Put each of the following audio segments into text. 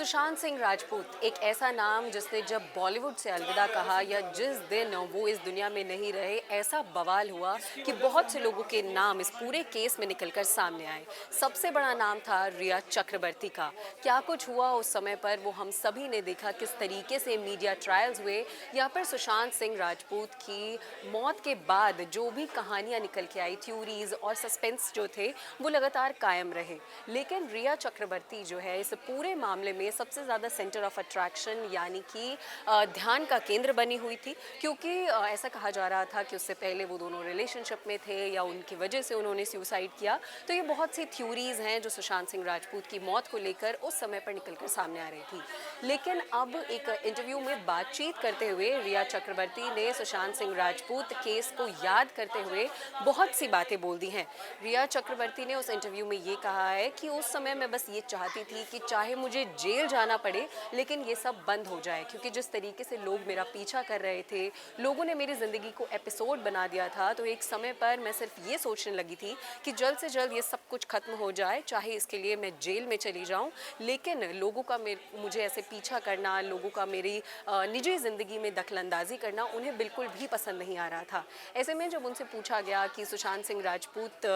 सुशांत सिंह राजपूत एक ऐसा नाम जिसने जब बॉलीवुड से अलविदा कहा या जिस दिन वो इस दुनिया में नहीं रहे, ऐसा बवाल हुआ कि बहुत से लोगों के नाम इस पूरे केस में निकलकर सामने आए। सबसे बड़ा नाम था रिया चक्रवर्ती का। क्या कुछ हुआ उस समय पर वो हम सभी ने देखा, किस तरीके से मीडिया ट्रायल्स हुए या फिर सुशांत सिंह राजपूत की मौत के बाद जो भी कहानियां निकल के आई, थ्योरीज और सस्पेंस जो थे वो लगातार कायम रहे। लेकिन रिया चक्रवर्ती जो है इस पूरे मामले में सबसे ज़्यादा सेंटर ऑफ अट्रैक्शन यानी कि ध्यान का केंद्र बनी हुई थी, क्योंकि ऐसा कहा जा रहा था कि उससे पहले वो दोनों रिलेशनशिप में थे या उनकी वजह से उन्होंने सुसाइड किया। तो ये बहुत सी थ्योरीज हैं जो सुशांत सिंह राजपूत की मौत को लेकर उस समय पर निकलकर सामने आ रही थी। लेकिन अब एक इंटरव्यू में बातचीत करते हुए रिया चक्रवर्ती ने सुशांत सिंह राजपूत केस को याद करते हुए बहुत सी बातें बोल दी हैं। रिया चक्रवर्ती ने उस इंटरव्यू में ये कहा है कि उस समय मैं बस ये चाहती थी कि चाहे मुझे जेल जाना पड़े लेकिन ये सब बंद हो जाए, क्योंकि जिस तरीके से लोग मेरा पीछा कर रहे थे, लोगों ने मेरी ज़िंदगी को एपिसोड बना दिया था। तो एक समय पर मैं सिर्फ ये सोचने लगी थी कि जल्द से जल्द ये सब कुछ खत्म हो जाए, चाहे इसके लिए मैं जेल में चली जाऊं। लेकिन लोगों का मुझे ऐसे पीछा करना, लोगों का मेरी निजी ज़िंदगी में दखलंदाजी करना उन्हें बिल्कुल भी पसंद नहीं आ रहा था। ऐसे में जब उनसे पूछा गया कि सुशांत सिंह राजपूत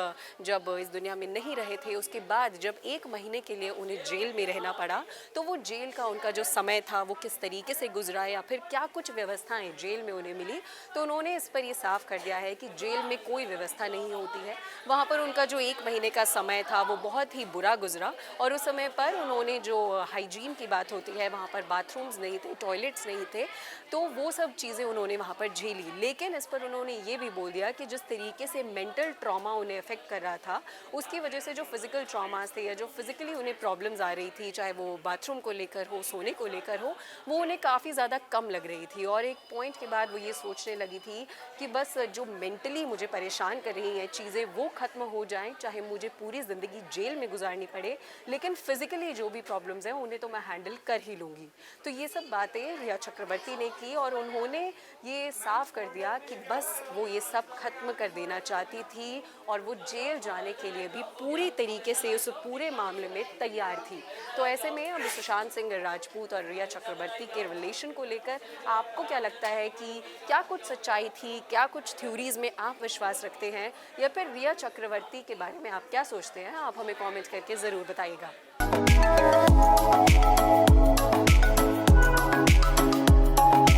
जब इस दुनिया में नहीं रहे थे, उसके बाद जब 1 महीने के लिए उन्हें जेल में रहना पड़ा, तो वो जेल का उनका जो समय था वो किस तरीके से गुजरा या फिर क्या कुछ व्यवस्थाएं जेल में उन्हें मिली, तो उन्होंने इस पर ये साफ कर दिया है कि जेल में कोई व्यवस्था नहीं होती है। वहाँ पर उनका जो 1 महीने का समय था वो बहुत ही बुरा गुजरा और उस समय पर उन्होंने जो हाइजीन की बात होती है, वहाँ पर बाथरूम्स नहीं थे, टॉयलेट्स नहीं थे, तो वो सब चीज़ें उन्होंने वहाँ पर झेली। लेकिन इस पर उन्होंने ये भी बोल दिया कि जिस तरीके से मेंटल ट्रॉमा उन्हें अफेक्ट कर रहा था, उसकी वजह से जो फिजिकल ट्रॉमास थे या जो फिजिकली उन्हें प्रॉब्लम्स आ रही थी, चाहे वो बाथरूम को लेकर हो, सोने को लेकर हो, वो उन्हें काफ़ी ज़्यादा कम लग रही थी। और एक पॉइंट के बाद वो ये सोचने लगी थी कि बस जो मेंटली मुझे परेशान कर रही हैं चीज़ें वो ख़त्म हो जाएं, चाहे मुझे पूरी ज़िंदगी जेल में गुजारनी पड़े, लेकिन फिजिकली जो भी प्रॉब्लम्स हैं उन्हें तो मैं हैंडल कर ही लूँगी। तो ये सब बातें रिया चक्रवर्ती ने की और उन्होंने ये साफ कर दिया कि बस वो ये सब खत्म कर देना चाहती थी और वो जेल जाने के लिए भी पूरी तरीके से उस पूरे मामले में तैयार थी। तो ऐसे में अब सुशांत सिंह राजपूत और रिया चक्रवर्ती के रिलेशन को लेकर आपको क्या लगता है कि क्या कुछ सच्चाई थी, क्या कुछ थ्योरीज में आप विश्वास रखते हैं या फिर रिया चक्रवर्ती के बारे में आप क्या सोचते हैं? आप हमें कमेंट करके ज़रूर बताइएगा।